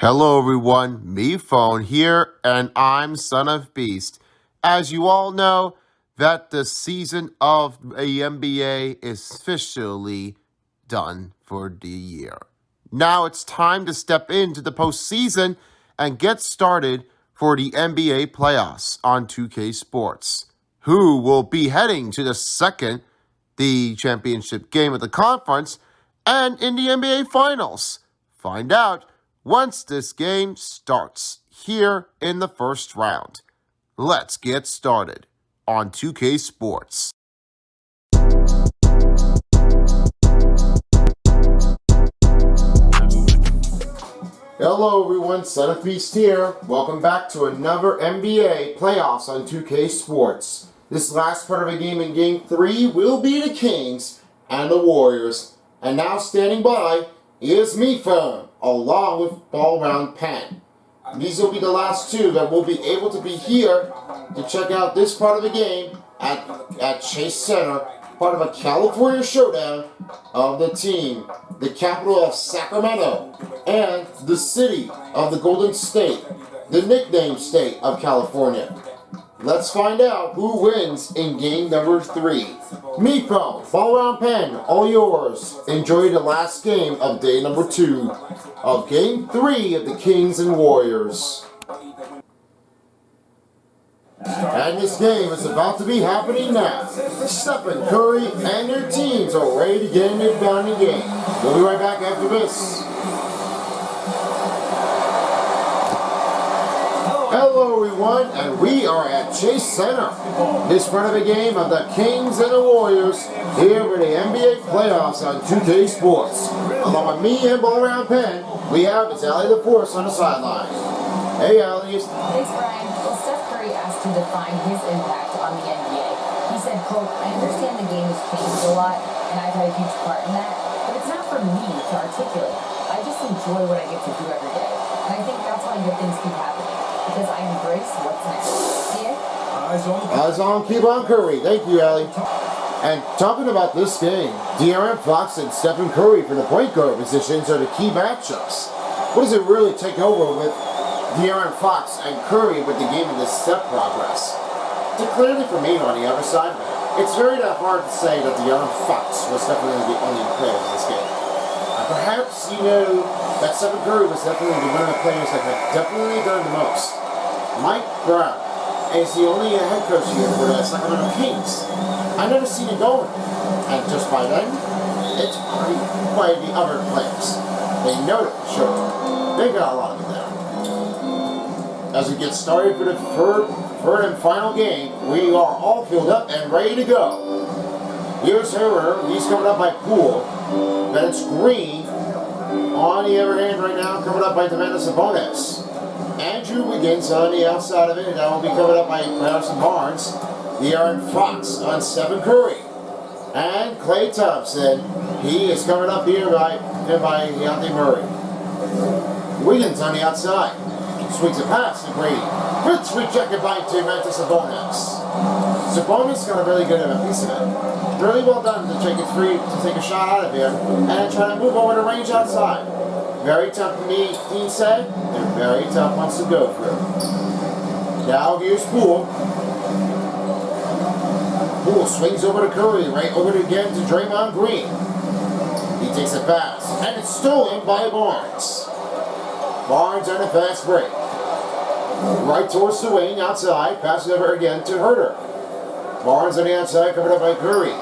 Hello everyone, me Phone here, and I'm Son of Beast. As you all know, that the season of the NBA is officially done for the year. Now it's time to step into the postseason and get started for the NBA playoffs on 2K Sports. Who will be heading to the championship game of the conference, and in the NBA Finals? Find out once this game starts here in the first round. Let's get started on 2K Sports. Hello everyone, Son of Beast here. Welcome back to another NBA playoffs on 2K Sports. This last part of the game in Game 3 will be the Kings and the Warriors. And now standing by is me, Phone, along with Ball Round Pen. These will be the last two that will be able to be here to check out this part of the game at Chase Center, part of a California showdown of the team, the capital of Sacramento, and the city of the Golden State, the nickname state of California. Let's find out who wins in game number 3. Meepo, Ball Round Pen, all yours. Enjoy the last game of day number 2 of game 3 of the Kings and Warriors. And this game is about to be happening now. Stephen Curry and their teams are ready to get into the bounding game. We'll be right back after this. Hello everyone, and we are at Chase Center. This part of the game of the Kings and the Warriors here for the NBA playoffs on 2K Sports. Along with me and Ball Round Pen, we have Allie the Force on the sideline. Hey Allie. Thanks Brian. Well, Steph Curry asked to define his impact on the NBA. He said, quote, "I understand the game has changed a lot, and I've had a huge part in that, but it's not for me to articulate. I just enjoy what I get to do every day. And I think that's why good things keep happening. Because I embrace what's next." Yeah? Eyes on, keep on Curry. Thank you, Allie. And talking about this game, De'Aaron Fox and Stephen Curry for the point guard positions are the key matchups. What does it really take over with De'Aaron Fox and Curry with the game in this step progress? Clearly for me on the other side of it, it's very hard to say that De'Aaron Fox was definitely the only player in this game. Perhaps you know that Stephen Curry was definitely one of the players that had definitely done the most. Mike Brown is the only head coach here for the Sacramento Kings. I've never seen it going. And just by then, it's by the other players. They know it for sure. They got a lot of it there. As we get started for the third and final game, we are all filled up and ready to go. Here's Herrera. He's coming up by Poole. Then it's Green. On the other hand right now, coming up by Domantas Sabonis. Andrew Wiggins on the outside of it. That will be covered up by Harrison Barnes. De'Aaron Fox on Stephen Curry. And Klay Thompson. He is covered up here by Dejounte Murray. Wiggins on the outside. Swings a pass to Green. It's rejected by Domantas Sabonis. Sabonis got a really good piece of it. Really well done to take a shot out of here and try to move over the range outside. Very tough to me, Dean said, and very tough ones to go through. Now here's Poole. Poole swings over to Curry, right over again to Draymond Green. He takes a pass, and it's stolen by Barnes. Barnes on a fast break. Right towards the wing, outside, passes over again to Herter. Barnes on the outside, covered up by Curry.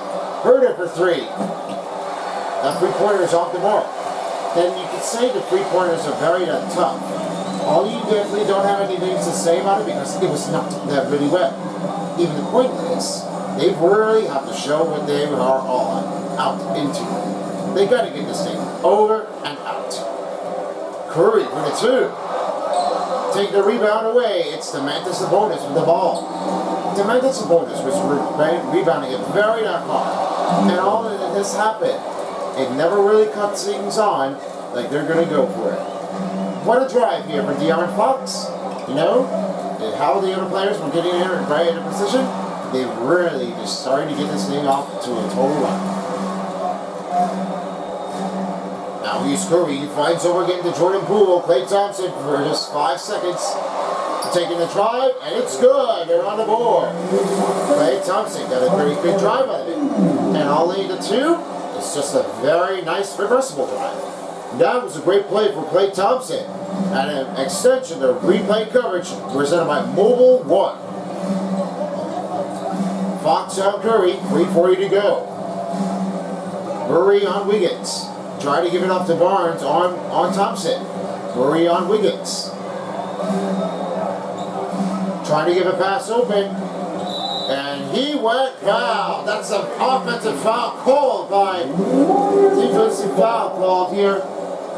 Herter for 3. That three-pointer is off the mark. Then you could say the three-pointers are very tough. All you definitely don't have anything to say about it because it was not that really well. Even the point is, they really have to show what they are all out into. They got to get this thing over and out. Curry for the 2. Take the rebound away. It's Domantas Sabonis with the ball. Domantas Sabonis was rebounding it very hard. And all of this happened. It never really cuts things on like they're going to go for it. What a drive here for De'Aaron Fox. You know, how the other players were getting here and right in a position, they really just started to get this thing off to a total run. Now here's Curry. He finds over again to Jordan Poole. Klay Thompson for just 5 seconds. Taking the drive, and it's good. They're on the board. Klay Thompson got a very good drive out of it. And all lead to 2. It's just a very nice reversible drive. That was a great play for Klay Thompson. And an extension of replay coverage presented by Mobile One. Fox on Curry, 3:40 to go. Murray on Wiggins. Try to give it up to Barnes on Thompson. Murray on Wiggins. Trying to give a pass open. And he went foul. That's an offensive foul called by defensive foul called here.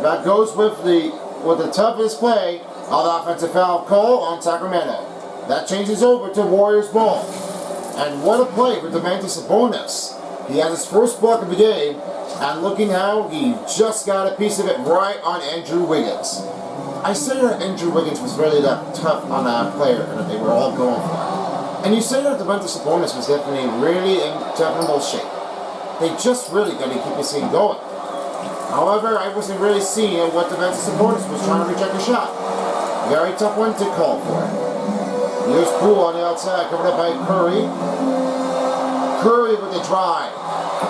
That goes with the toughest play of the offensive foul call on Sacramento. That changes over to Warriors ball. And what a play for Domantas Sabonis. He has his first block of the game, and looking how he just got a piece of it right on Andrew Wiggins. I say that Andrew Wiggins was really that tough on that player that they were all going for. And you say that Domantas Sabonis was definitely really in technical shape. They just really got to keep this thing going. However, I wasn't really seeing what Domantas Sabonis was trying to reject a shot. Very tough one to call for. Here's Poole on the outside, covered up by Curry. Curry with the drive.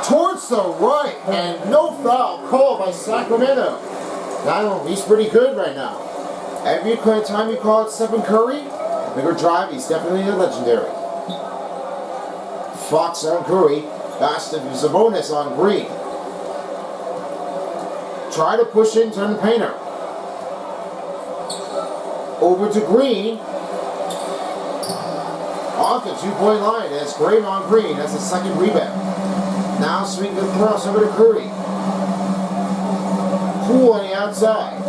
Towards the right, and no foul called by Sacramento. Now, he's pretty good right now. Every time you call it Stephen Curry, bigger drive, he's definitely a legendary. Fox on Curry. Pass to Sabonis on Green. Try to push in, turn the painter. Over to Green. Off the 2-point line. That's Draymond Green. That's the second rebound. Now swing across over to Curry. Poole on the outside.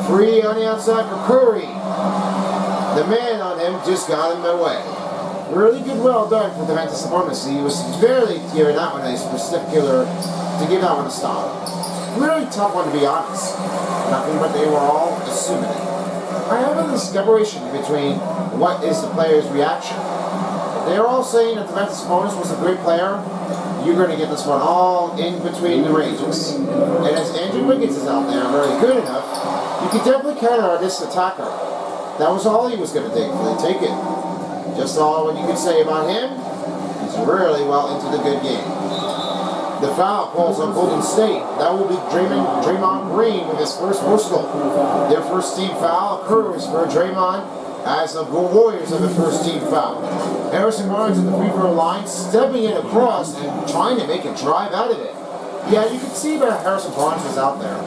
Free on the outside for Curry. The man on him just got him away. Really good, well done for Domantas Sabonis. He was barely giving that one a particular to give that one a stop. Really tough one, to be honest. Nothing but they were all assuming it. I have a separation between what is the player's reaction. They're all saying that Domantas Sabonis was a great player. You're going to get this one all in between the ranges. And as Andrew Wiggins is out there, very good enough, you can definitely counter this attacker. That was all he was going to take it. Just all what you could say about him. He's really well into the good game. The foul calls on Golden State. That will be Draymond Green with his first personal. Their first team foul occurs for Draymond as the Warriors have the first team foul. Harrison Barnes at the free throw line, stepping in across and trying to make a drive out of it. Yeah, you can see that Harrison Barnes was out there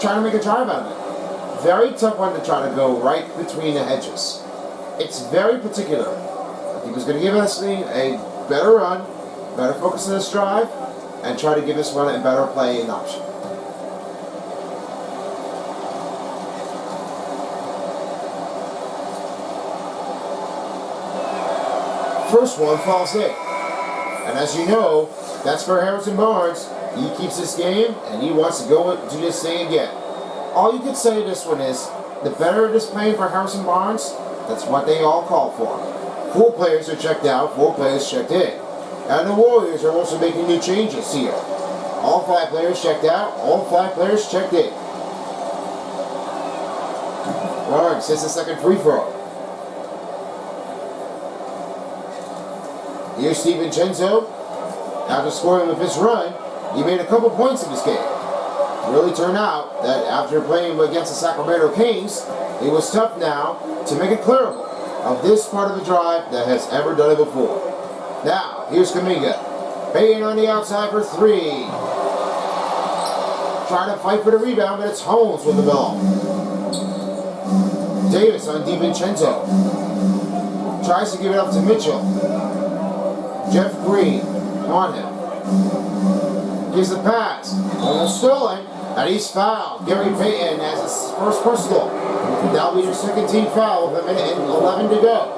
trying to make a drive out of it. Very tough one to try to go right between the hedges. It's very particular. I think he was going to give us a better run, better focus on this drive, and try to give this one a better playing option. First one falls in. And as you know, that's for Harrison Barnes. He keeps this game, and he wants to go do this thing again. All you could say to this one is, the better it is playing for Harrison Barnes, that's what they all call for. 4 players are checked out, 4 players checked in. And the Warriors are also making new changes here. All 5 players checked out, all 5 players checked in. Barnes hits the second free throw. Here's Steve Vincenzo. After scoring with his run, he made a couple points in this game. It really turned out that after playing against the Sacramento Kings, it was tough now to make it clearable of this part of the drive that has ever done it before. Now, here's Kuminga. Payne on the outside for 3. Trying to fight for the rebound, but it's Holmes with the ball. Davis on DiVincenzo. Tries to give it up to Mitchell. Jeff Green on him. Gives the pass. Almost stolen. And he's fouled. Gary Payton has his first personal. That'll be their second team foul with a minute and 11 to go.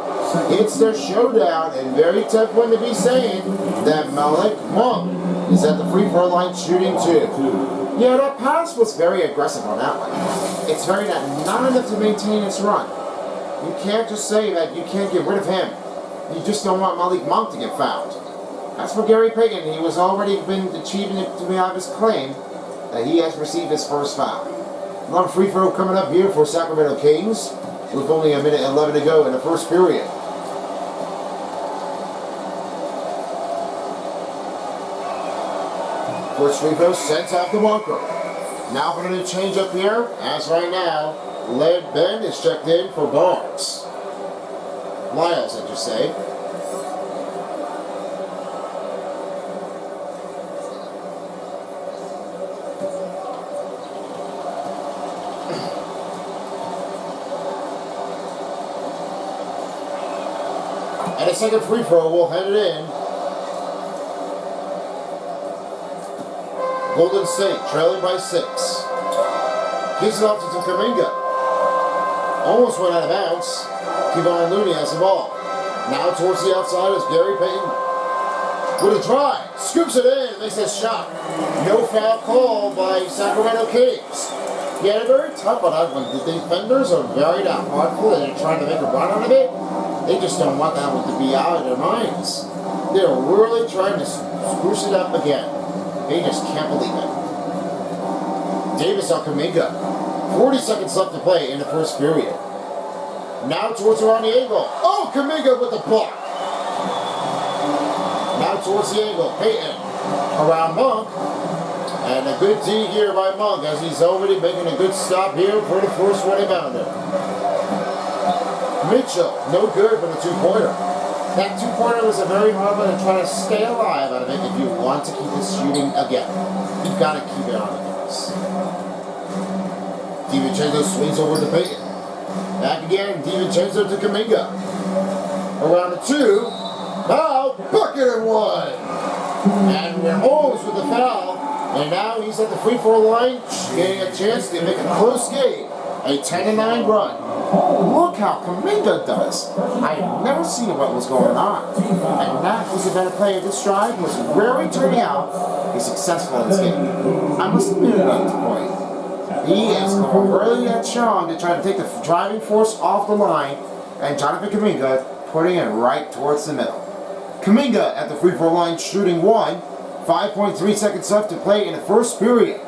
It's their showdown, and very tough one to be saying that Malik Monk is at the free throw line shooting 2. Yeah, that pass was very aggressive on that one. It's very not enough to maintain its run. You can't just say that you can't get rid of him. You just don't want Malik Monk to get fouled. As for Gary Payton, he was already been achieving it to have his claim that he has received his first foul. Another free throw coming up here for Sacramento Kings with only a minute 11 to go in the first period. First free throw sent off the marker. Now we're going to change up here, as right now, Led Ben is checked in for Barnes. Lyles, I just say. And a second free throw will head it in. Golden State trailing by 6. Gives it off to Kuminga. Almost went out of bounds. Kevon Looney has the ball. Now towards the outside is Gary Payton. With a drive. Scoops it in. Makes a shot. No foul call by Sacramento Kings. Yeah, they're very tough on that one. The defenders are very thoughtful and they're trying to make a run out of it. They just don't want that one to be out of their minds. They're really trying to spruce it up again. They just can't believe it. Davis on Kuminga. 40 seconds left to play in the first period. Now towards around the angle. Oh, Kuminga with the block. Now towards the angle. Payton around Monk. And a good D here by Monk as he's already making a good stop here for the first one rebounder. Mitchell, no good for the two-pointer. That two-pointer was a very hard one to try to stay alive out of it if you want to keep this shooting again. You've got to keep it on the guys. DiVincenzo swings over to Payton. Back again, DiVincenzo to Kuminga. Around the 2. Foul, bucket and 1. And we're Holmes with the foul. And now he's at the free throw line, getting a chance to make a close game. A 10-9 run. Look how Kuminga does. I have never seen what was going on. And that was a better play of this drive. Was rarely turning out. He's successful in this game. I must admit at that point. He is going really strong to try to take the driving force off the line. And Jonathan Kuminga putting it right towards the middle. Kuminga at the free throw line shooting 1. 5.3 seconds left to play in the first period.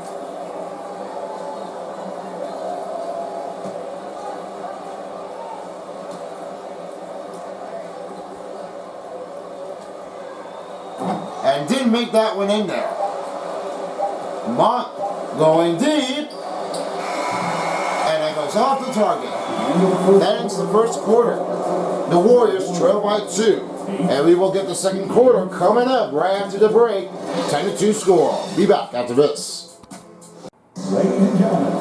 And didn't make that one in there. Monk going deep. And it goes off the target. That ends the first quarter. The Warriors trail by 2. And we will get the second quarter coming up right after the break. 10-2 score. Be back after this. Ladies and gentlemen,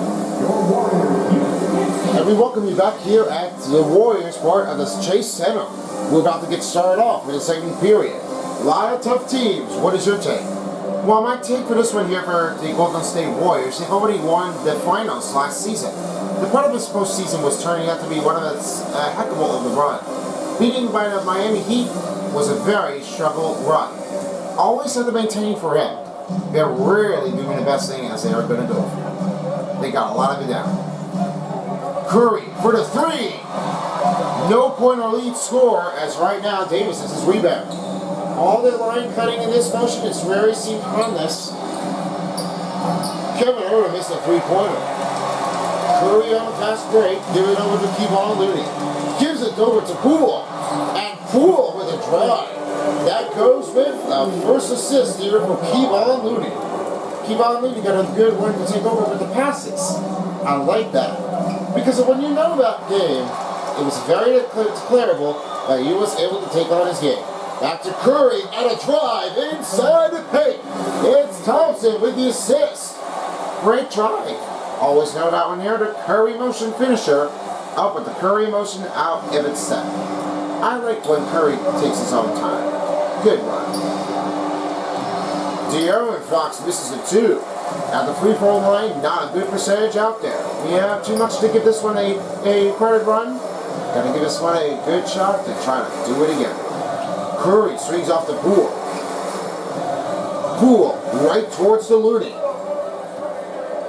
your Warriors. And we welcome you back here at the Warriors part of the Chase Center. We're about to get started off with the second period. A lot of tough teams. What is your take? Well, my take for this one here for the Golden State Warriors, they've already won the finals last season. The part of this postseason was turning out to be one of the heck of a run. Beating by the Miami Heat was a very struggle run. Always had to maintain for him. They're really doing the best thing as they are going to go for. They got a lot of it down. Curry for the 3. No point or lead score as right now Davis is his rebound. All the line cutting in this motion is very seemed harmless. Kevin Herter missed a 3-pointer. Curry on a fast break, give it over to Kevon Looney. Gives it over to Poole. And Poole with a drive. That goes with the first assist here for Kevon Looney. Kevon Looney got a good one to take over with the passes. I like that. Because when you know that game, it was very declarable that he was able to take on his game. Back to Curry and a drive inside the paint. It's Thompson with the assist. Great drive. Always know that one here, the Curry motion finisher. Up with the Curry motion out if it's set. I like when Curry takes his own time. Good run. De'Aaron Fox misses a 2. At the free throw line, not a good percentage out there. We have too much to give this one a credit run. Gotta give this one a good shot to try to do it again. Curry swings off the Poole. Poole right towards the Looney.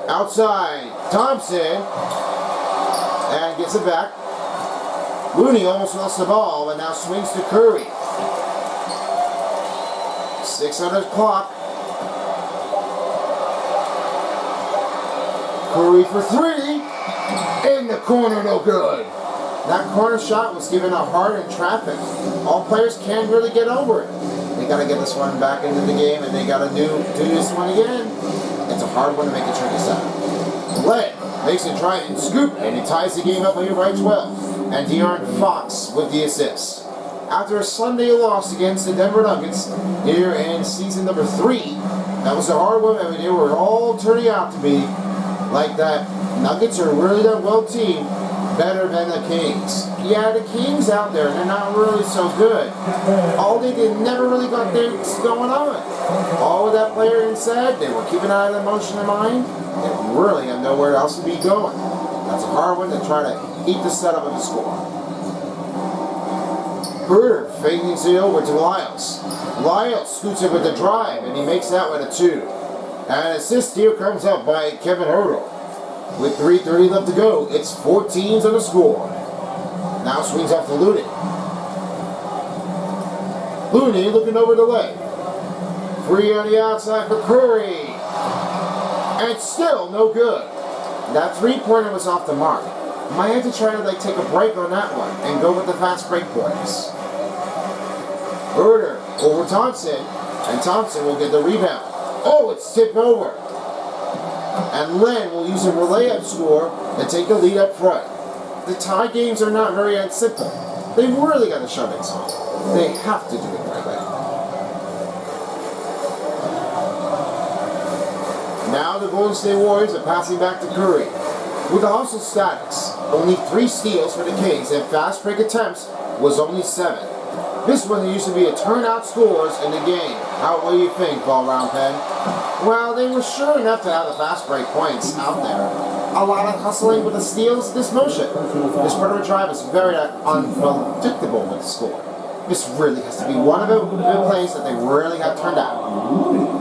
Outside, Thompson. And gets it back. Looney almost lost the ball, but now swings to Curry. 6 on the clock. Curry for 3. In the corner, no good. That corner shot was given up hard in traffic. All players can't really get over it. They got to get this one back into the game, and they got to do this one again. It's a hard one to make a tricky shot. Led makes a try and scoop, and he ties the game up here by 12. And De'Aaron Fox with the assist. After a Sunday loss against the Denver Nuggets here in season number 3, that was a hard one. I mean, they were all turning out to be like that. Nuggets are really that well team, better than the Kings. Yeah, the Kings out there, they're not really so good. All they did never really got things going on. All of that player inside, they were keeping out of the motion in mind. They really have nowhere else to be going. That's a hard one to try to eat the setup of the score. Herder fading it over to Lyles. Lyles scoots it with the drive, and he makes that one a 2. And assist here comes up by Kevin Herter. With 3:30 left to go, it's 14s on the score. Now swings off to Looney. Looney looking over the leg. 3 on the outside for Curry. And still no good. That 3-pointer was off the mark. Might have to try to take a break on that one and go with the fast break points. Herder over Thompson, and Thompson will get the rebound. Oh, it's tipped over. And Len will use a layup score and take the lead up front. The tie games are not very simple. They've really got to shut things off. They have to do it right away. Now the Golden State Warriors are passing back to Curry. With the hustle status, only 3 steals for the Kings and fast break attempts was only 7. This one used to be a turnout scores in the game. What do you think, Ball Round Pen? Well, they were sure enough to have the fast break points out there. A lot of hustling with the steals, this motion. This part of the drive is very unpredictable with the score. This really has to be one of the plays that they really have turned out.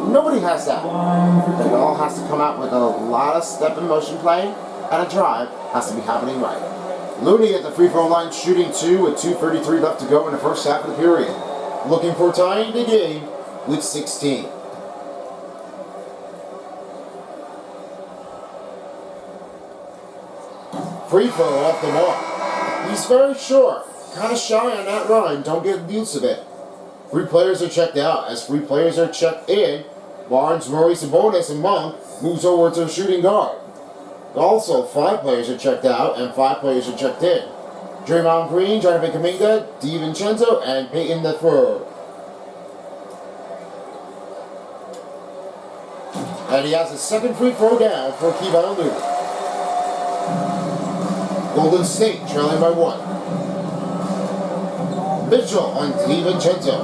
Nobody has that. It all has to come out with a lot of step and motion play, and a drive has to be happening right. Looney at the free throw line shooting 2 with 2:33 left to go in the first half of the period. Looking for tying the game with 16. Free throw off the mark. He's very short. Kind of shy on that run. Don't get use of it. 3 players are checked out. As 3 players are checked in, Barnes, Murray, Sabonis, and Monk moves over to shooting guard. Also, 5 players are checked out and 5 players are checked in. Draymond Green, Jonathan Kuminga, DiVincenzo, and Peyton III. And he has a second free throw down for Kevon Looney. Golden State trailing by 1. Mitchell on DiVincenzo.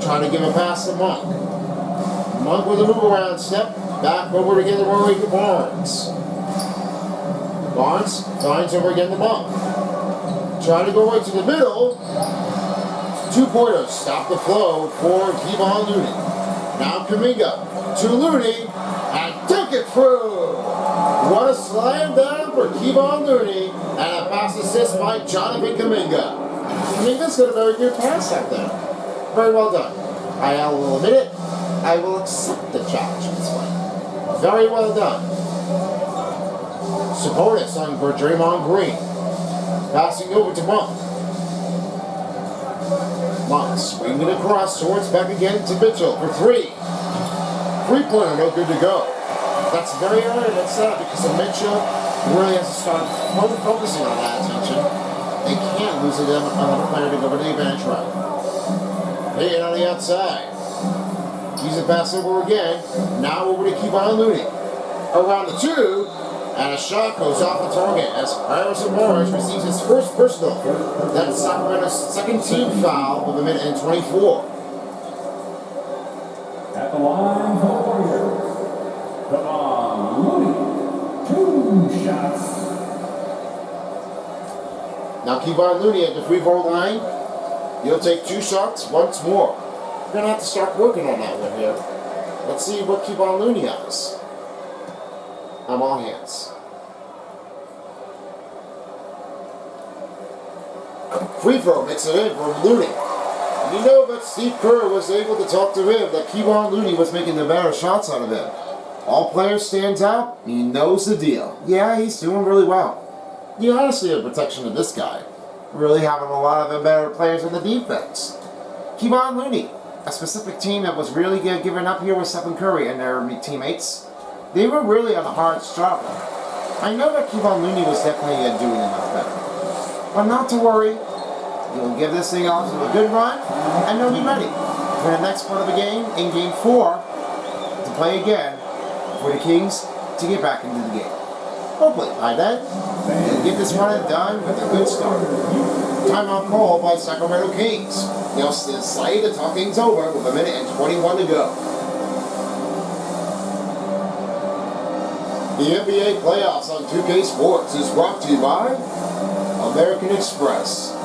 Trying to give a pass to Monk. Monk with a move around step. Back over to get the Rory to Barnes. Barnes finds over again to Monk. Trying to go right to the middle. 2-pointers stop the flow for Kevon Looney. Now Kuminga to Looney and took it through. What a slam down for Kevon Looney and a pass assist by Jonathan Kuminga. Kuminga's got a very good pass out there. Very well done. I will admit it. I will accept the challenge this way. Very well done. Sabonis on for Draymond Green. Passing over to Monk. Monk swinging across, towards back again to Mitchell for 3. 3-pointer, no good to go. That's very hard to set because Mitchell really has to start focusing on that attention. They can't lose it on another player to go to the advantage route. Hitting on the outside. He's a pass over again. Now over to Kevon Looney. Around the 2, and a shot goes off the target as Harrison Barnes receives his first personal. That's Sacramento's second team foul with 1:24. At the line for the Warriors, Kevon Looney, 2 shots. Now Kevon Looney at the free throw line. He'll take 2 shots once more. We're going to have to start working on that one here. Let's see what Kevon Looney has. I'm all hands. Free throw makes it in for Looney. You know that Steve Kerr was able to talk to him that Kevon Looney was making the better shots out of him. All players stands out, he knows the deal. Yeah, he's doing really well. You gotta see the protection of this guy. Really having a lot of the better players in the defense. Kevon Looney, a specific team that was really giving up here with Stephen Curry and their teammates. They were really on a hard struggle. I know that Kevon Looney was definitely doing enough better. But not to worry. He'll give this thing off to a good run, and they'll be ready for the next part of the game, in Game 4, to play again for the Kings to get back into the game. Hopefully, by then, they'll get this run done with a good start. Timeout call by Sacramento Kings. They'll decide to talk things over with 1 minute and 21 to go. The NBA playoffs on 2K Sports is brought to you by American Express.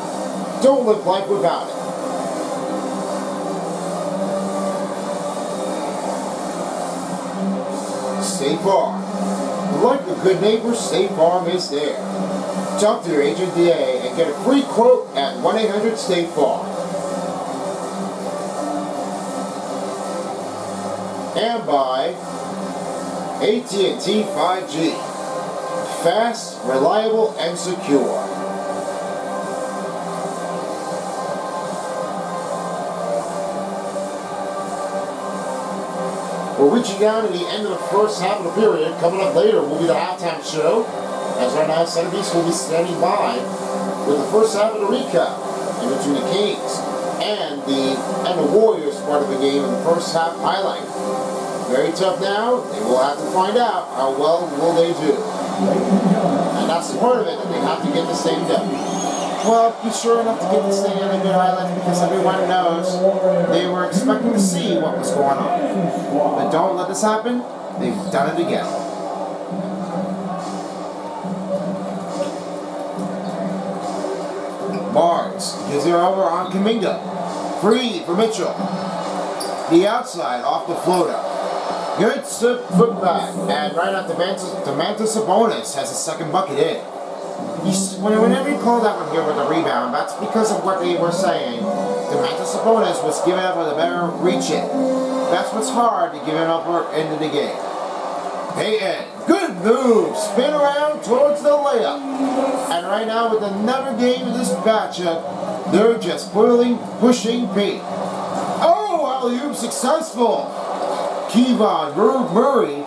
Don't live life without it. State Farm. Like a good neighbor, State Farm is there. Talk to your agent today and get a free quote at 1-800-STATE-FARM. And by AT&T 5G. Fast, reliable, and secure. We're reaching down to the end of the first half of the period. Coming up later will be the halftime show. As right now, Centerpiece will be standing by with the first half of the recap in between the Kings and the Warriors part of the game in the first half highlight. Very tough now. They will have to find out how well will they do. And that's the part of it, that they have to get this thing done. Well, be sure enough to get this thing in a good highlight because everyone knows they were expecting to see what was going on. But don't let this happen. They've done it again. Barnes gives it over on Kuminga. Free for Mitchell. The outside off the floater. Good foot back. And right at Domantas Sabonis has a second bucket in. Whenever you call that one here with a rebound, that's because of what they were saying. Domantas Sabonis was giving up with a better reach-in. That's what's hard to give it up into the game. Payton, good move, spin around towards the layup. And right now with another game in this matchup, they're just pushing Payton. Oh, alley-oop successful. Kevon Murray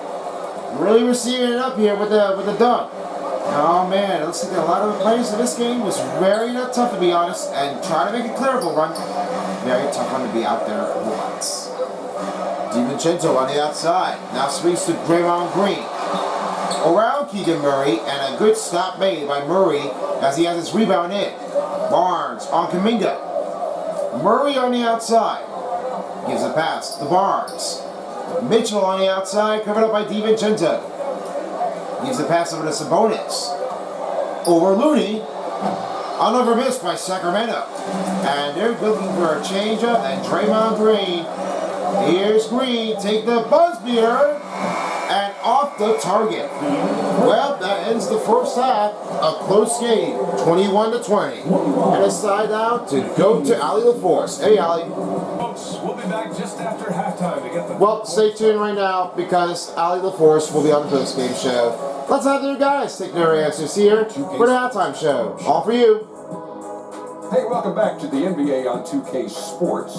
really receiving it up here with the dunk. Oh man, it looks like a lot of the players in this game was very tough to be honest, and try to make a clerical run. Very tough one to be out there at once. DiVincenzo on the outside. Now swings to Draymond Green. Around Keegan Murray, and a good stop made by Murray as he has his rebound in. Barnes on Kuminga. Murray on the outside. Gives a pass to Barnes. Mitchell on the outside, covered up by DiVincenzo. Gives a pass over to Sabonis. Over Looney. Another miss by Sacramento. And they're looking for a changeup, and Draymond Green. Here's Green, take the buzz beater, and off the target. Well, that ends the first half. A close game, 21-20. And a side out to go to Ali LaForce. Hey, Ali. Folks, we'll be back just after halftime to get the... Well, stay tuned right now because Ali LaForce will be on the post-game show. Let's have their guys take their answers here for the halftime show. All for you. Hey, welcome back to the NBA on 2K Sports.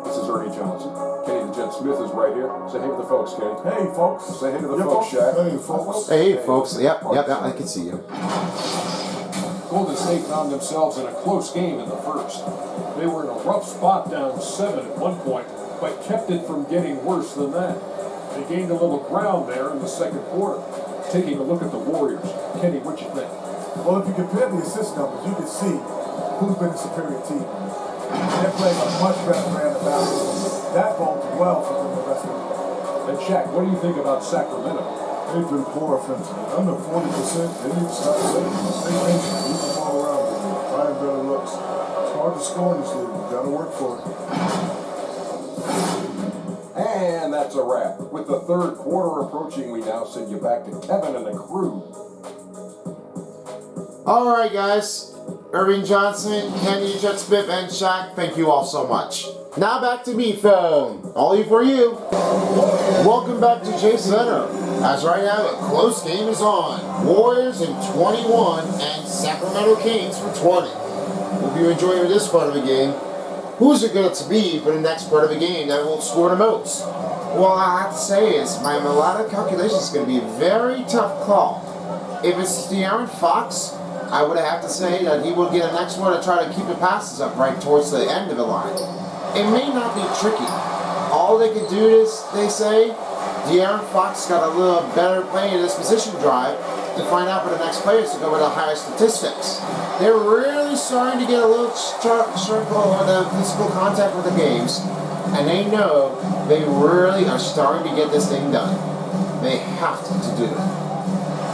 This is Ernie Johnson. Kenny the Jet Smith is right here. Say hey to the folks, Kenny. Hey, folks. Say hey to the folks, Shaq. Hey, folks. Hey, folks. Yep, I can see you. Golden State found themselves in a close game in the first. They were in a rough spot down 7 at one point, but kept it from getting worse than that. They gained a little ground there in the second quarter. Taking a look at the Warriors. Kenny, what you think? Well, if you compare the assist numbers, you can see who's been the superior team. They're playing a much better brand of basketball. That bodes well for them the rest of the year. And Shaq, what do you think about Sacramento? They've been poor offensively. Under 40%, they need to stop setting. Stay patient. Keep the ball around. Find better looks. It's hard to score in this league. You've got to work for it. And that's a wrap. With the third quarter approaching, we now send you back to Kevin and the crew. All right, guys. Irving Johnson, Kenny, Jet Smith, and Shaq, thank you all so much. Now back to me, phone. Only for you. Welcome back to Chase Center. As right now, a close game is on. Warriors in 21 and Sacramento Kings for 20. Hope you enjoying this part of the game. Who's it going to be for the next part of the game that will score the most? Well, I have to say is my melodic calculation is going to be a very tough call. If it's De'Aaron Fox, I would have to say that he will get an next one to try to keep the passes up right towards the end of the line. It may not be tricky. All they can do is, they say, De'Aaron Fox got a little better play in this position drive to find out for the next players to go with the higher statistics. They're really starting to get a little circle of the physical contact with the games, and they know they really are starting to get this thing done. They have to do it.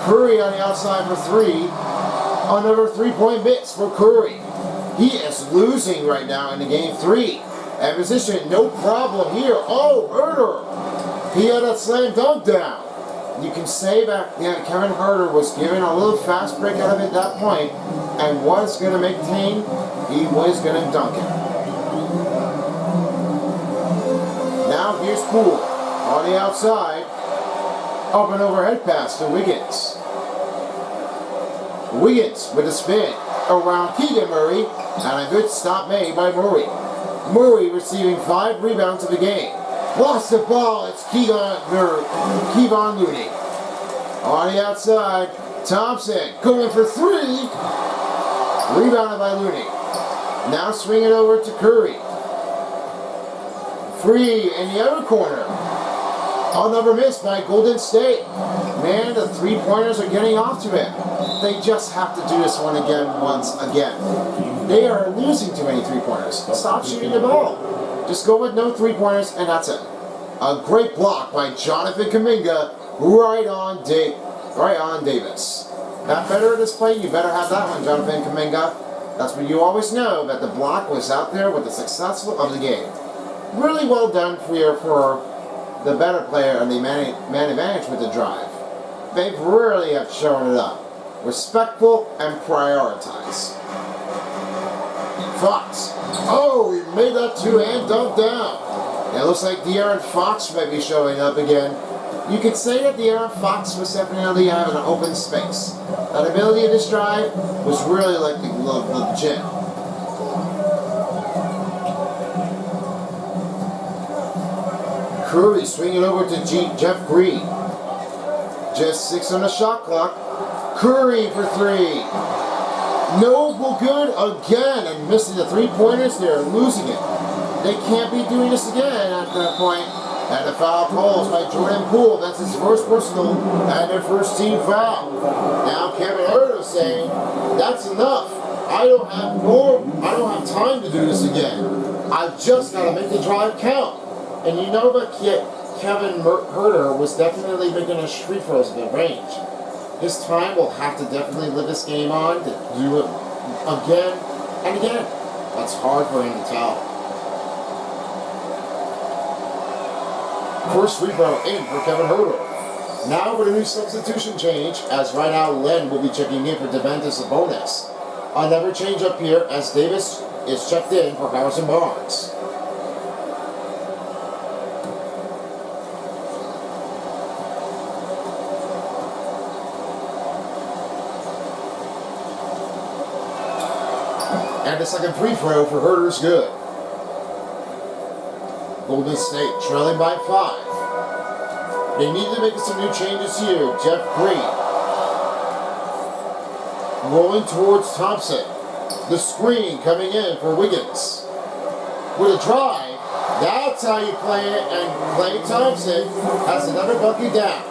Curry on the outside for three. Another three-point miss for Curry. He is losing right now in the game 3. And position, no problem here. Oh, Herter! He had a slam dunk down. You can say that Kevin Herter was given a little fast break out of it at that point and was going to maintain, he was going to dunk it. Now here's Poole on the outside. Up and overhead pass to Wiggins. Wiggins with a spin around Keegan Murray and a good stop made by Murray. Murray receiving 5 rebounds of the game. Lost the ball, it's Kevon Looney. On the outside, Thompson going for 3. Rebounded by Looney. Now swing it over to Curry. 3 in the other corner. Another miss by Golden State. Man, the 3-pointers are getting off to it. They just have to do this one again once again. They are losing too many 3-pointers. Stop shooting the ball. Just go with no 3-pointers and that's it. A great block by Jonathan Kuminga right on Davis. Not better at this play, you better have that one, Jonathan Kuminga. That's when you always know that the block was out there with the successful of the game. Really well done for the better player and the man advantage with the drive. They really have shown it up. Respectful and prioritize. Fox. Oh, he made that 2-hand dunk down. It looks like De'Aaron Fox might be showing up again. You could say that De'Aaron Fox was definitely having an open space. That ability of this drive was really like legit. Curry swinging over to Jeff Green. Just 6 on the shot clock. Curry for 3. No good again, and missing the 3-pointers. They're losing it. They can't be doing this again at that point. And the foul calls by Jordan Poole. That's his first personal and their first team foul. Now Kevin Herter saying, that's enough. I don't have time to do this again. I've just got to make the drive count. And you know that Kevin Herter was definitely making a free throws at range. This time we'll have to definitely live this game on to do it again and again. That's hard for him to tell. First free throw in for Kevin Herter. Now for the new substitution change, as right now Len will be checking in for Deventus Sabonis. Another change up here as Davis is checked in for Harrison Barnes. And the second free throw for Herter's good. Golden State trailing by 5. They need to make some new changes here. Jeff Green rolling towards Thompson. The screen coming in for Wiggins. With a drive, that's how you play it, and Klay Thompson has another bucket down.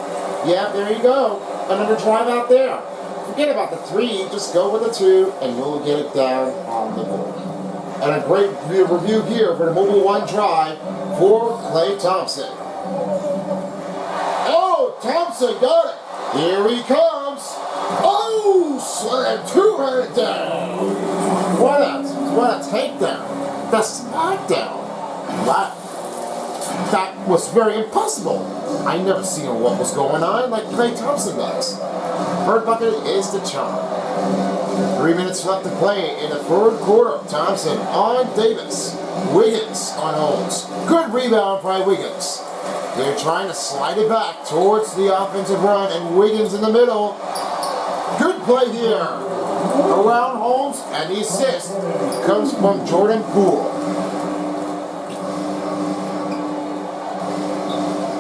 Yeah, there you go. Another drive out there. Forget about the 3, just go with the 2, and you'll get it down on the board. And a great review here for the Mobile 1 drive for Klay Thompson. Oh, Thompson got it. Here he comes. Oh, slam 2-handed down. What a takedown. The smackdown. That was very impossible. I never seen what was going on like Klay Thompson does. Third bucket is the charm. 3 minutes left to play in the third quarter. Thompson on Davis. Wiggins on Holmes. Good rebound by Wiggins. They're trying to slide it back towards the offensive run, and Wiggins in the middle. Good play here. Around Holmes, and the assist comes from Jordan Poole.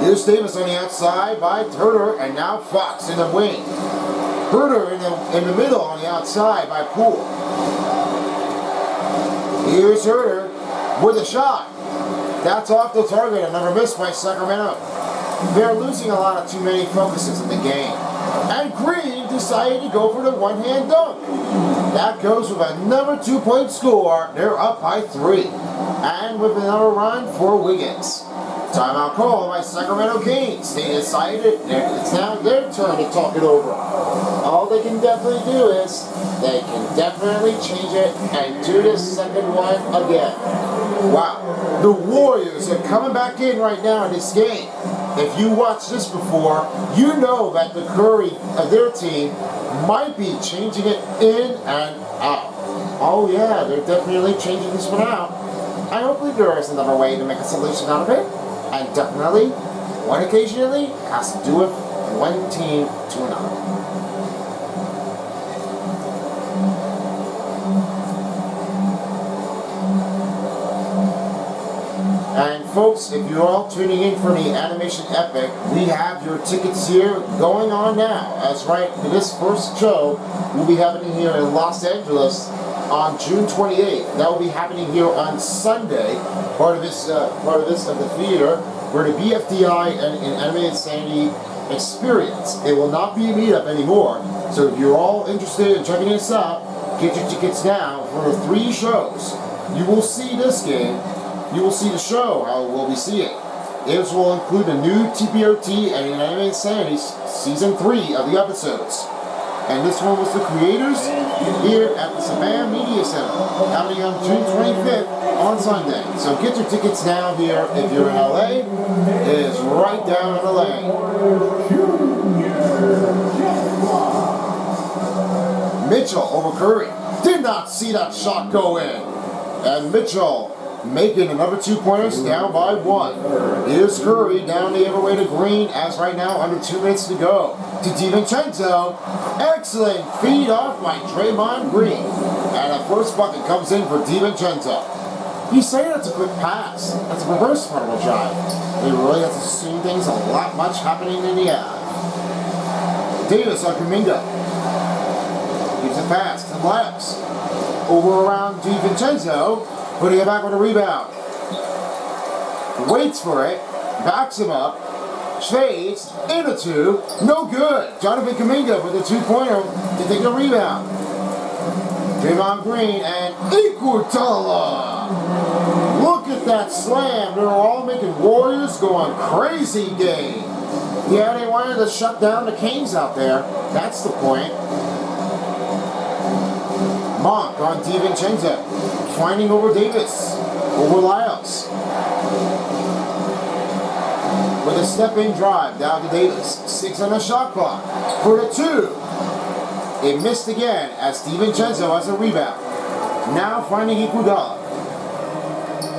Here's Davis on the outside by Turner, and now Fox in the wing. Turner in the middle on the outside by Poole. Here's Turner with a shot. That's off the target, another miss by Sacramento. They're losing a lot of too many focuses in the game. And Green decided to go for the one-hand dunk. That goes with another 2-point score. They're up by 3. And with another run for Wiggins. Timeout call by Sacramento Kings. They decided it's now their turn to talk it over. All they can definitely do is they can definitely change it and do the second one again. Wow. The Warriors are coming back in right now in this game. If you watched this before, you know that the Curry of their team might be changing it in and out. Oh yeah, they're definitely changing this one out. I hope there is another way to make a solution out of it. And definitely, one occasionally has to do with one team to another. And folks, if you're all tuning in for the Animation Epic, we have your tickets here going on now. That's right, this first show will be happening here in Los Angeles on June 28th. That will be happening here on Sunday, part of this of the theater, for the BFDI and Animated Sandy experience. It will not be a meetup anymore, so if you're all interested in checking this out, get your tickets now for 3 shows. You will see this game, you will see the show, how we'll be seeing. This will include the new TPOT and Animated Sandy Season 3 of the episodes. And this one was the creators here at the Savannah Media Center, happening on June 25th on Sunday. So get your tickets now here if you're in LA. It is right down in the lane. Mitchell over Curry. Did not see that shot go in. And Mitchell making another 2 pointers, down by 1. Here's Curry down the other way to Green, as right now under 2 minutes to go. To DiVincenzo. Excellent feed off by Draymond Green. And a first bucket comes in for DiVincenzo. You say that's a quick pass. That's a reverse part of a drive. They really have to assume things a lot much happening in the air. Davis on Kuminga. Gives a pass to Lyles. Over around DiVincenzo. Putting it back with a rebound. Waits for it. Backs him up. Fades. Into 2. No good. Jonathan Kuminga with a 2-pointer to take the rebound. Draymond Green and Iguodala. Look at that slam. They're all making Warriors going crazy game. Yeah, they wanted to shut down the Kings out there. That's the point. Monk on DiVincenzo. Finding over Davis. Over Lyles. With a step-in drive down to Davis. 6 on the shot clock. For the 2. It missed again as DiVincenzo has a rebound. Now finding Iguodala.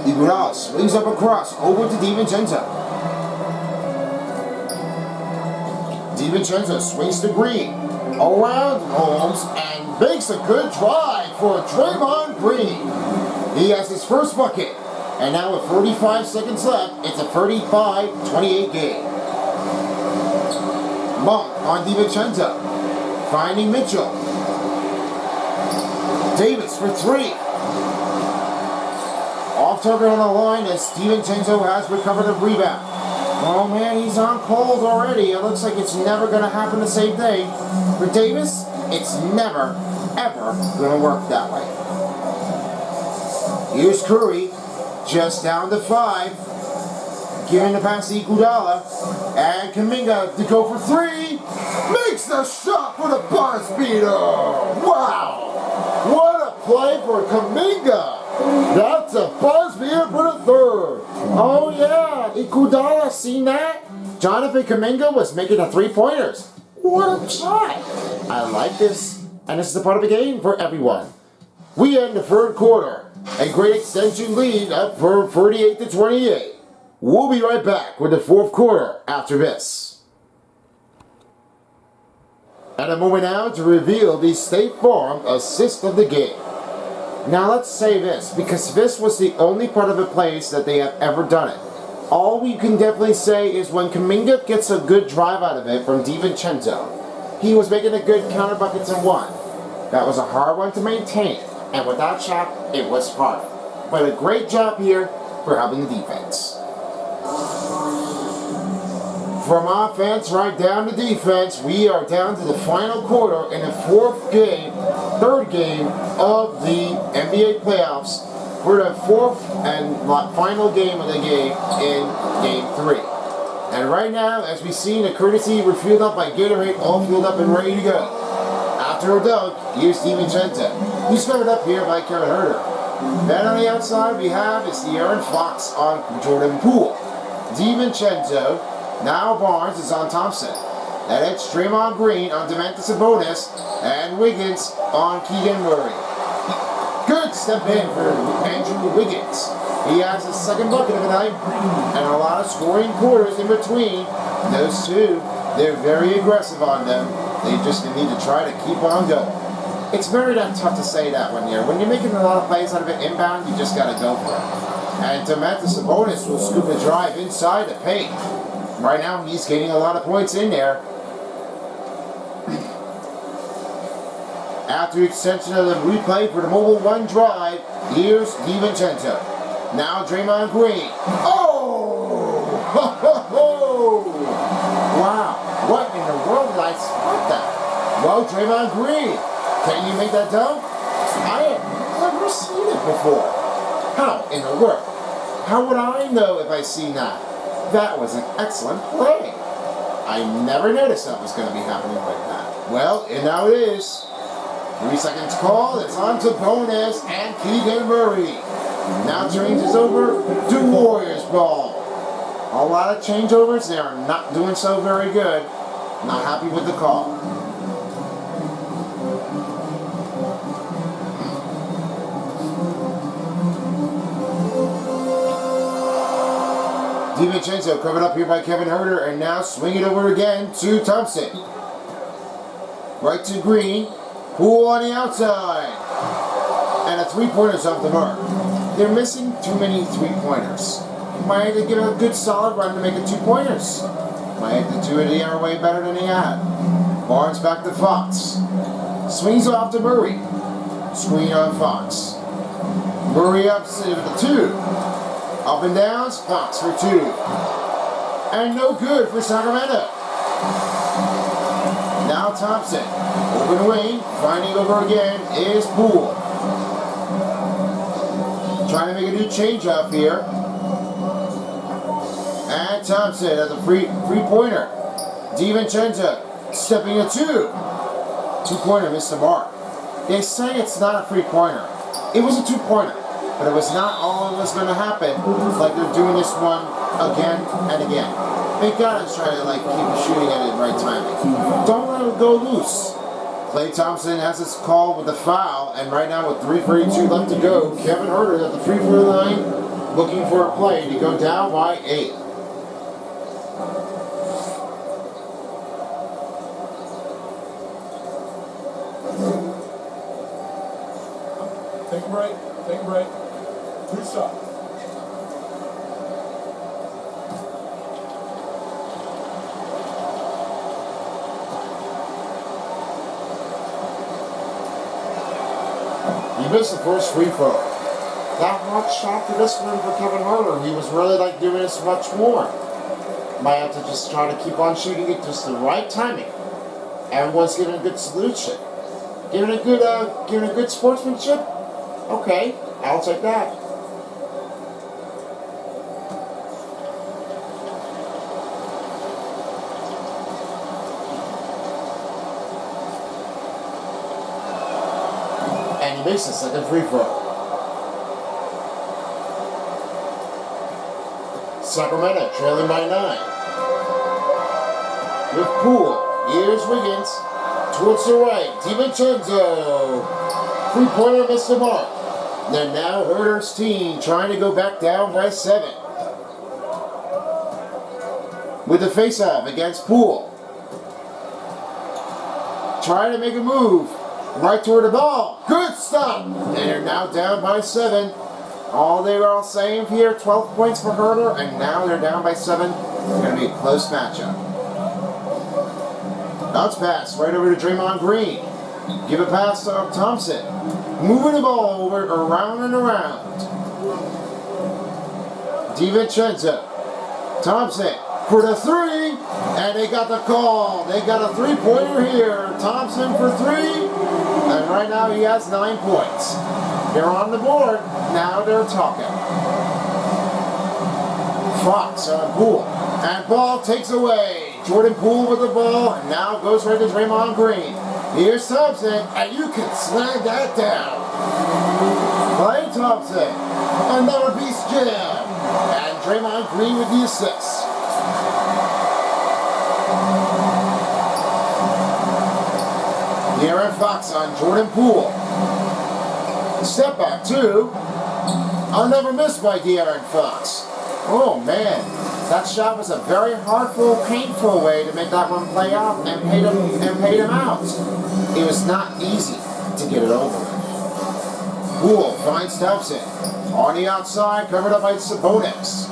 Iguodala swings up across over to DiVincenzo. DiVincenzo swings to Green. Around Holmes and makes a good drive for Draymond Green. He has his first bucket. And now with 45 seconds left, it's a 35-28 game. Monk on DiVincenzo. Finding Mitchell. Davis for 3. Off target on the line as DiVincenzo has recovered a rebound. Oh man, he's on cold already. It looks like it's never going to happen the same thing. For Davis, it's never, ever going to work that way. Here's Curry, just down to 5. Giving the pass to Iguodala. And Kuminga to go for 3. Makes the shot for the buzz beater. Wow. What a play for Kuminga. That's a buzz beater for the 3rd. Oh yeah. Iguodala, seen that? Jonathan Kuminga was making the 3-pointers. What a try! I like this, and this is the part of the game for everyone. We end the third quarter. A great extension lead up for 38-28. We'll be right back with the fourth quarter after this. And a moment now to reveal the State Farm assist of the game. Now let's say this, because this was the only part of the place that they have ever done it. All we can definitely say is when Kuminga gets a good drive out of it from DiVincenzo, he was making a good counter buckets and one. That was a hard one to maintain, and without shot, it was hard. But a great job here for helping the defense. From offense right down to defense, we are down to the final quarter in the third game of the NBA playoffs for the fourth and final game of the game in Game 3. And right now, as we see, the courtesy were fueled up by Gatorade, all fueled up and ready to go. After a dunk, here's DiVincenzo. He's covered up here by Kevin Huerter. Then on the outside, we have is De'Aaron Fox on Jordan Poole. DiVincenzo. Now Barnes is on Thompson. Then it's Draymond Green on Domantas Sabonis and Wiggins on Keegan Murray. Good step in for Andrew Wiggins. He has his second bucket of the night and a lot of scoring quarters in between. Those two, they're very aggressive on them. They just need to try to keep on going. It's very tough to say that when you're making a lot of plays out of it inbound, you just got to go for it. And Domantas Sabonis will scoop the drive inside the paint. Right now, he's getting a lot of points in there. After extension of the replay for the mobile one drive, here's DiVincenzo. Now Draymond Green. Oh! Ho, ho, ho! Wow, what in the world did I spot that? Well, Draymond Green, can you make that dunk? I have never seen it before. How in the world? How would I know if I seen that? That was an excellent play. I never noticed that was going to be happening like that. Well, and now it is. 3 seconds call. It's on to Bonus and Keegan Murray. Now changes over to Warriors ball. A lot of changeovers. They are not doing so very good. Not happy with the call. DiVincenzo covered up here by Kevin Huerter, and now swing it over again to Thompson. Right to Green. Poole on the outside. And a three-pointer's off the mark. They're missing too many three-pointers. Might have to give it a good solid run to make it 2 pointers. Might have to do it the other way better than he had. Barnes back to Fox. Swings off to Murray. Screen on Fox. Murray up to the 2. Up and downs, Fox for 2. And no good for Sacramento. Now Thompson. Open wing. Finding over again is Poole. Trying to make a new change up here. And Thompson has a three-pointer. DiVincenzo stepping a 2. 2-pointer missed the mark. They say it's not a three-pointer. It was a 2-pointer. But it was not all that was going to happen, like they're doing this one again and again. They gotta try to keep shooting at it right timing. Don't let it go loose. Klay Thompson has his call with the foul, and right now with 3:32 left to go, Kevin Huerter at the free-throw line, looking for a play to go down by 8. Take a break. Take a break. 2 shots. He missed the first free throw. That much shot to this one for Kevin Huerter. He was really doing this much more. Might have to just try to keep on shooting it just the right timing. Everyone's giving a good solution. Giving a good sportsmanship. Okay, I'll take that. And he makes the second free throw. Sacramento trailing by 9. With Poole, Here's Wiggins. Towards the right. DiVincenzo. Three-pointer missed the mark. Then now Herder's team trying to go back down by 7. With the face-off against Poole. Trying to make a move. Right toward the ball. Good stop. And they're now down by 7. All they were all saying here, 12 points for Herder, and now they're down by 7. It's going to be a close matchup. Bounce pass right over to Draymond Green. Give a pass to Thompson. Moving the ball over, around and around. DiVincenzo. Thompson for the 3, and they got the call. They got a 3-pointer here. Thompson for 3, and right now he has 9 points. They're on the board. Now they're talking. Fox on Poole. And ball takes away. Jordan Poole with the ball, and now goes right to Draymond Green. Here's Thompson, and you can slam that down. Clay Thompson. Another beast jam. And Draymond Green with the assist. De'Aaron Fox on Jordan Poole. Step back 2. I'll never miss by De'Aaron Fox. Oh man, that shot was a very hurtful, painful way to make that one play off and paid him out. It was not easy to get it over with. Poole finds Thompson on the outside, covered up by Sabonis.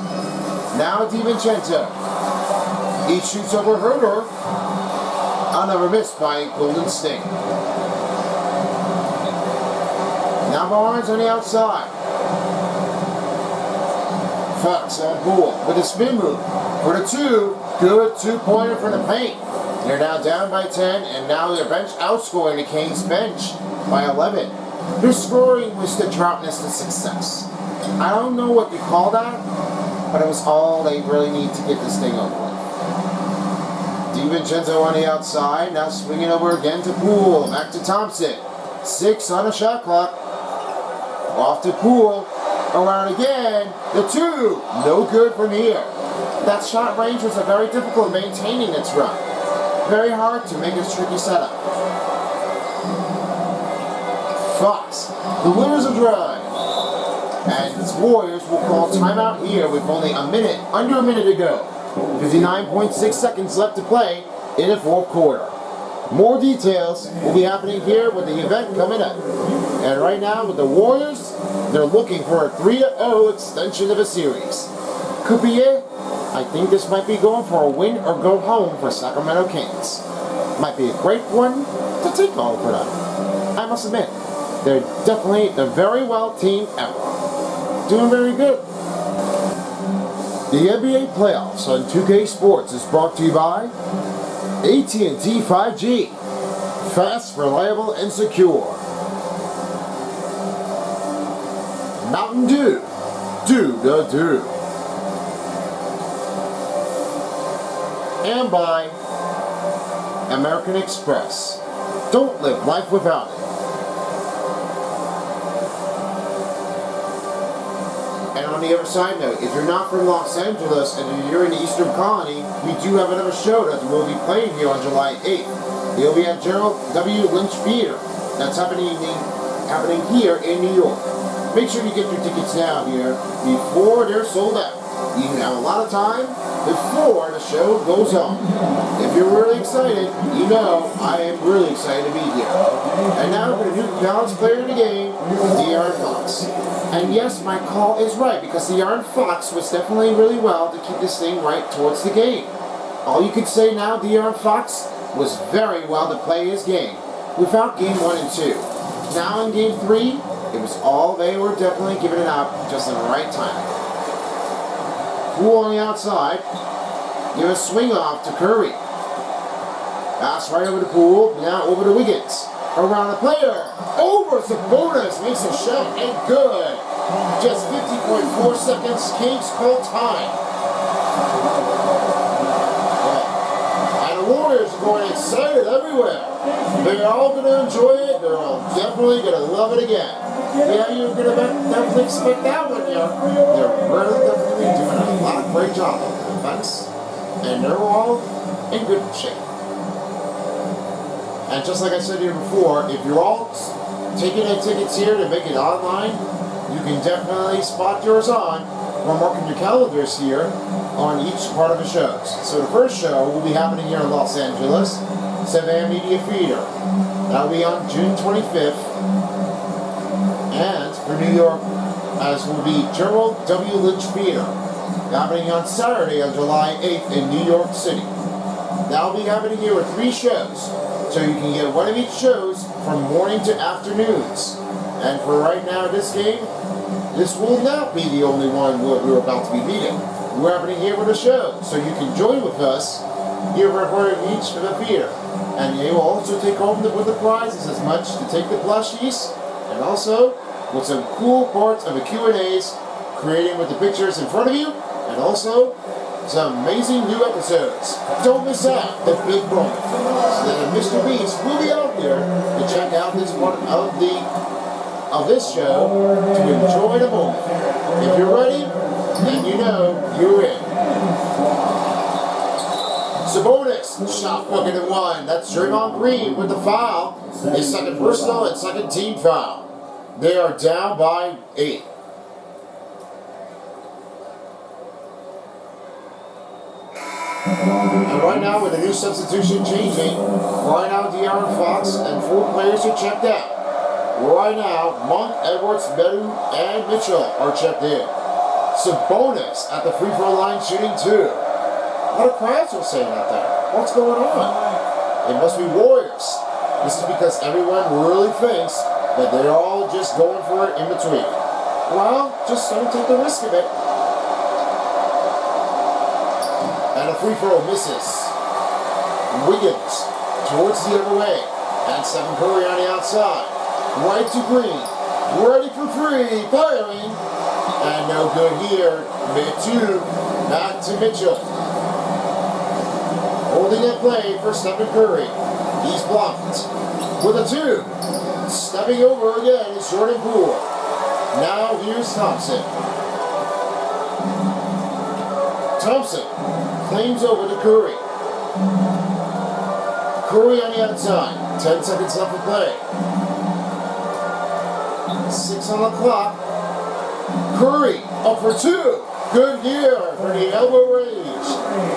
Now DiVincenzo. He shoots over Herder. I'll never miss by Golden State. Now Barnes on the outside. Fox on Poole with a spin move for the 2. Good 2-pointer from the paint. They're now down by 10, and now their bench outscoring the Kings bench by 11. Their scoring was the droughtness to success. I don't know what you call that, but it was all they really need to get this thing over with. DiVincenzo on the outside, now swinging over again to Poole. Back to Thompson. 6 on the shot clock. Off to Poole. Around again. The 2. No good from here. That shot range was very difficult maintaining its run. Very hard to make a tricky setup. Fox delivers a drive. And the Warriors will call timeout here with only under a minute to go. 59.6 seconds left to play in the 4th quarter. More details will be happening here with the event coming up. And right now with the Warriors, they're looking for a 3-0 extension of a series. Could be it. I think this might be going for a win or go home for Sacramento Kings. Might be a great one to take home for them. I must admit, they're definitely the very well team ever. Doing very good. The NBA playoffs on 2K Sports is brought to you by AT&T 5G. Fast, reliable, and secure. Mountain Dew. Do the do. And by American Express. Don't live life without it. And on the other side note, if you're not from Los Angeles and you're in the Eastern Colony, we do have another show that we'll be playing here on July 8th. It'll be at Gerald W. Lynch Theater. That's happening here in New York. Make sure you get your tickets now here before they're sold out. You have a lot of time before the show goes on. If you're really excited, you know I am really excited to be here. And now for the new balanced player in the game, De'Aaron Fox. And yes, my call is right, because De'Aaron Fox was definitely really well to keep this thing right towards the game. All you could say now, De'Aaron Fox was very well to play his game without game 1 and 2. Now in game 3, it was all they were definitely giving it out just in the right time. Poole on the outside. Give a swing off to Curry. Pass right over to Poole. Now over to Wiggins. Around the player. Over Sabonis. Makes a shot and good. Just 50.4 seconds. Kings call time. And the Warriors are going excited everywhere. They're all going to enjoy it. They're all definitely going to love it again. Yeah, you're going to definitely expect that one, yeah. They're really definitely doing a lot of great job on the defense. And they're all in good shape. And just like I said here before, if you're all taking in tickets here to make it online, you can definitely spot yours on or marking your calendars here on each part of the shows. So the first show will be happening here in Los Angeles, 7 a.m. Media Theater. That will be on June 25th. And for New York, as will be Gerald W. Lynch Theater, happening on Saturday on July 8th in New York City. That will be happening here with 3 shows, so you can get one of each shows from morning to afternoons. And for right now, this game, this will not be the only one we're about to be meeting. We're happening here with a show, so you can join with us here for part of each of the theater. And they will also take home with the prizes as much to take the plushies, and also with some cool parts of the Q&As, creating with the pictures in front of you, and also some amazing new episodes. Don't miss out the big moment. So Mr. Beast will be out there to check out this part of this show to enjoy the moment. If you're ready, then you know you're in. Sabonis, shot booking at 1. That's Draymond Green with the foul. His second personal and second team foul. They are down by 8. And right now, with the new substitution changing, right now De'Aaron Fox and 4 players are checked out. Right now, Monk, Edwards, Medu, and Mitchell are checked in. Sabonis at the free throw line shooting 2. A lot of crowds are saying out there. What's going on? It must be Warriors. This is because everyone really thinks that they're all just going for it in between. Well, just don't take the risk of it. And a free throw misses. Wiggins towards the other way. And Stephen Curry on the outside. Right to Green. Ready for 3. Firing. And no good here. Mid-2. Back to Mitchell. Holding that play for Stephen Curry. He's blocked. With a 2. Stepping over again is Jordan Poole. Now here's Thompson. Thompson claims over to Curry. Curry on the outside. 10 seconds left to play. 6 on the clock. Curry up for 2. Good here for the elbow range.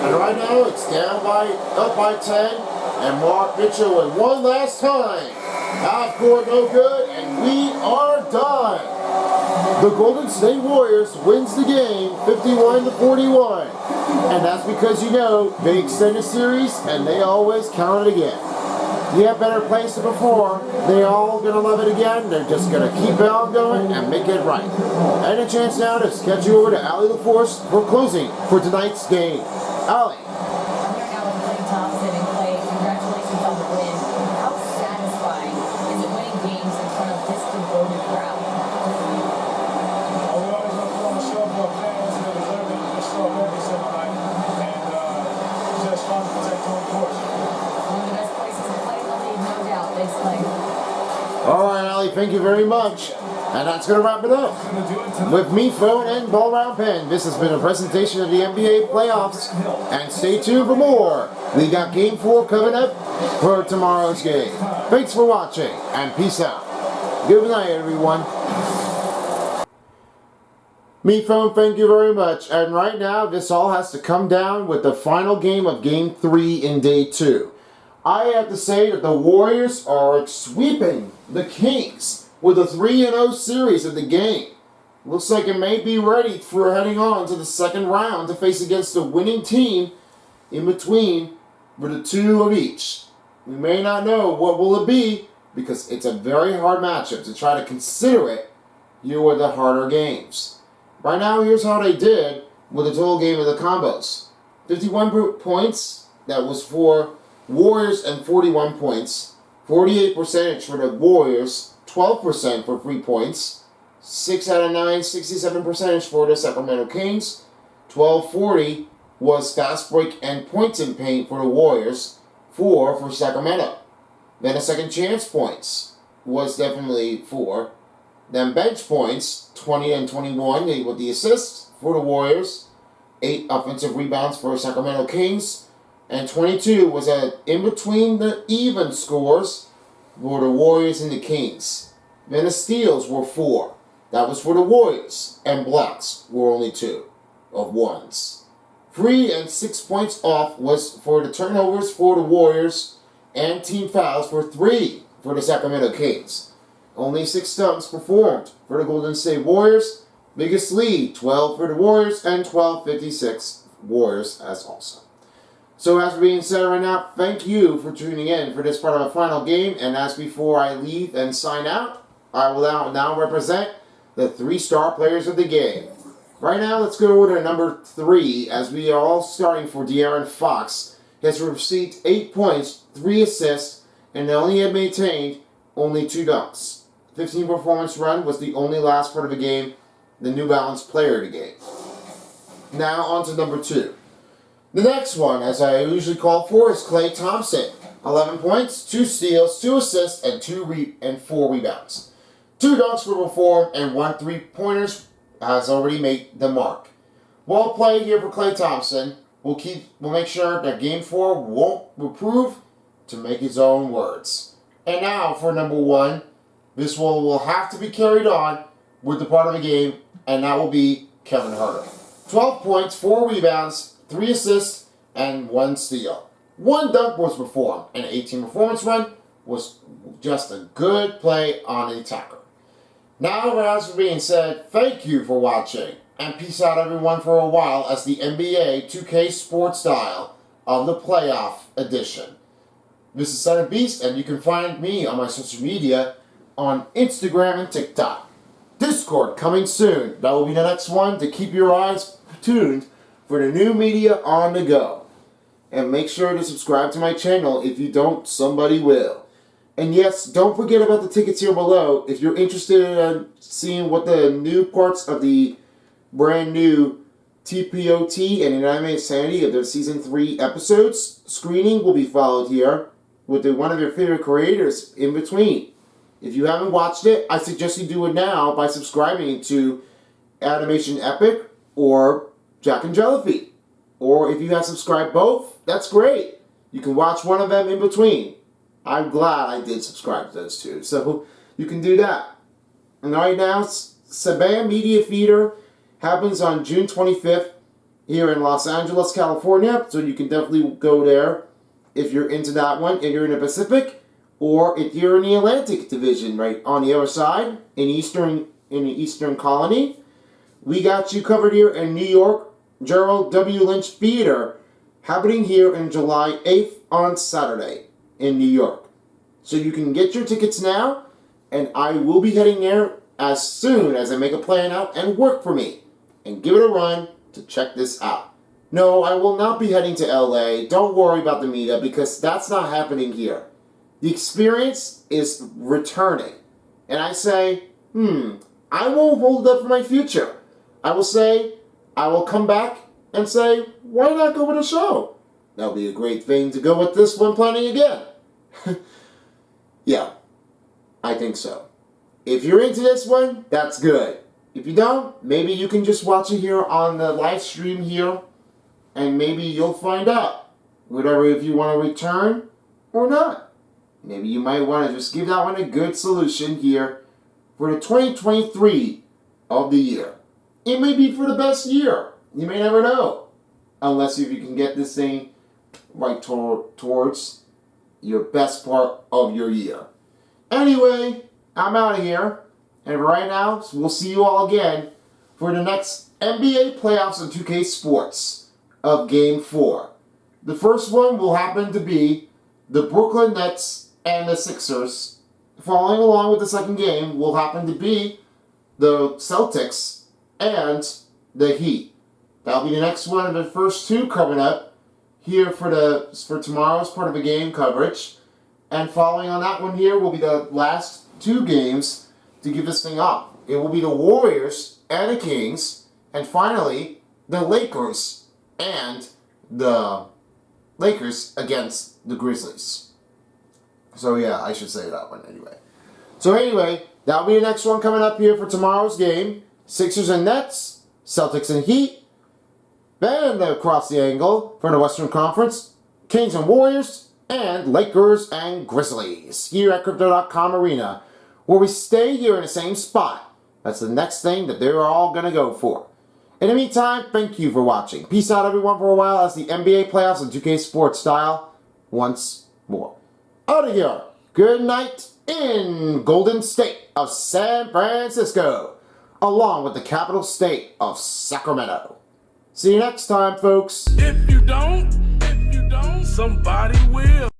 And right now it's up by 10. And Mark Mitchell with one last time. Half court no good, and we are done. The Golden State Warriors wins the game 51-41. And that's because they extend the series and they always count it again. You have better plays than before. They're all going to love it again. They're just going to keep it on going and make it right. And a chance now to sketch you over to Allie LaForce for closing for tonight's game. Allie. I'm here now with Clay Thompson, and Clay, congratulations on the win. How satisfying is it winning games in front of this devoted crowd? We always want to put on a show for our fans. They deserve it. They show up every single night. And it's just fun to protect home court. One of the best places to play in the league, no doubt. Thanks, Clay. All right, Allie, thank you very much. And that's going to wrap it up. With me, phone, and ball round pen, this has been a presentation of the NBA playoffs. And stay tuned for more. We got Game 4 coming up for tomorrow's game. Thanks for watching, and peace out. Good night, everyone. Me phone, thank you very much. And right now, this all has to come down with the final game of Game 3 in Day 2. I have to say that the Warriors are sweeping the Kings with a 3-0 series of the game. Looks like it may be ready for heading on to the second round to face against the winning team in between for the 2 of each. We may not know what will it be because it's a very hard matchup to try to consider it here with the harder games. Right now, here's how they did with the total game of the combos. 51 points, that was for Warriors, and 41 points. 48% for the Warriors, 12% for 3 points. 6 out of 9, 67% for the Sacramento Kings. 12-40 was fast break and points in paint for the Warriors. 4 for Sacramento. Then a second chance points was definitely 4. Then bench points, 20 and 21 with the assists for the Warriors. 8 offensive rebounds for Sacramento Kings. And 22 was in between the even scores were the Warriors and the Kings. Then the steals were 4. That was for the Warriors. And blocks were only 2 of ones. 3 and 6 points off was for the turnovers for the Warriors. And team fouls for 3 for the Sacramento Kings. Only 6 stunts performed for the Golden State Warriors. Biggest lead, 12 for the Warriors and 12-56 Warriors as also. So as being said right now, thank you for tuning in for this part of our final game. And as before I leave and sign out, I will now represent the 3-star players of the game. Right now, let's go over to number 3 as we are all starting for De'Aaron Fox. He has received 8 points, 3 assists, and only had maintained only 2 dunks. 15 performance run was the only last part of the game, the New Balance player of the game. Now on to number 2. The next one, as I usually call for, is Klay Thompson. 11 points, 2 steals, 2 assists, and 4 rebounds. 2 dunks were performed, and 1 3-pointers has already made the mark. Well played here for Klay Thompson. We'll make sure that Game 4 will prove to make his own words. And now for number 1, this will have to be carried on with the part of the game, and that will be Kevin Huerter. 12 points, 4 rebounds, 3 assists, and 1 steal. 1 dunk was performed, and an 18 performance run was just a good play on the attacker. Now, as for being said, thank you for watching, and peace out everyone for a while as the NBA 2K Sports style of the playoff edition. This is Son of Beast, and you can find me on my social media on Instagram and TikTok. Discord coming soon. That will be the next one to keep your eyes tuned for the new media on the go. And make sure to subscribe to my channel. If you don't, somebody will. And yes, don't forget about the tickets here below. If you're interested in seeing what the new parts of the brand new TPOT and Anime Insanity of their Season 3 episodes, screening will be followed here with one of your favorite creators in between. If you haven't watched it, I suggest you do it now by subscribing to Animation Epic or Jack and Jellyfeet. Or if you have subscribed both, that's great. You can watch one of them in between. I'm glad I did subscribe to those two. So you can do that. And right now, Saban Media Theater happens on June 25th here in Los Angeles, California. So you can definitely go there if you're into that one and you're in the Pacific. Or if you're in the Atlantic Division, right on the other side, in the Eastern Colony. We got you covered here in New York, Gerald W. Lynch Theater, happening here in July 8th on Saturday in New York. So you can get your tickets now, and I will be heading there as soon as I make a plan out and work for me. And give it a run to check this out. No, I will not be heading to LA. Don't worry about the meetup because that's not happening here. The experience is returning. And I say, I won't hold up for my future. I will come back and say, why not go with a show? That'll be a great thing to go with this one planning again. Yeah, I think so. If you're into this one, that's good. If you don't, maybe you can just watch it here on the live stream here, and maybe you'll find out whatever if you want to return or not. Maybe you might want to just give that one a good solution here for the 2023 of the year. It may be for the best year. You may never know. Unless if you can get this thing right towards your best part of your year. Anyway, I'm out of here. And right now, we'll see you all again for the next NBA playoffs on 2K Sports of Game 4. The first one will happen to be the Brooklyn Nets and the Sixers. Following along with the second game will happen to be the Celtics and the Heat. That'll be the next one of the first two coming up here for tomorrow's part of the game coverage. And following on that one here will be the last 2 games to give this thing up. It will be the Warriors and the Kings, and finally the Lakers and the Lakers against the Grizzlies. So yeah, I should say that one anyway. So anyway, that'll be the next one coming up here for tomorrow's game. Sixers and Nets, Celtics and Heat. Then across the angle for the Western Conference, Kings and Warriors, and Lakers and Grizzlies here at Crypto.com Arena, where we stay here in the same spot. That's the next thing that they're all going to go for. In the meantime, thank you for watching. Peace out, everyone, for a while as the NBA playoffs in 2K Sports style once more. Out of here. Good night in Golden State of San Francisco, along with the capital state of Sacramento. See you next time, folks. If you don't, somebody will.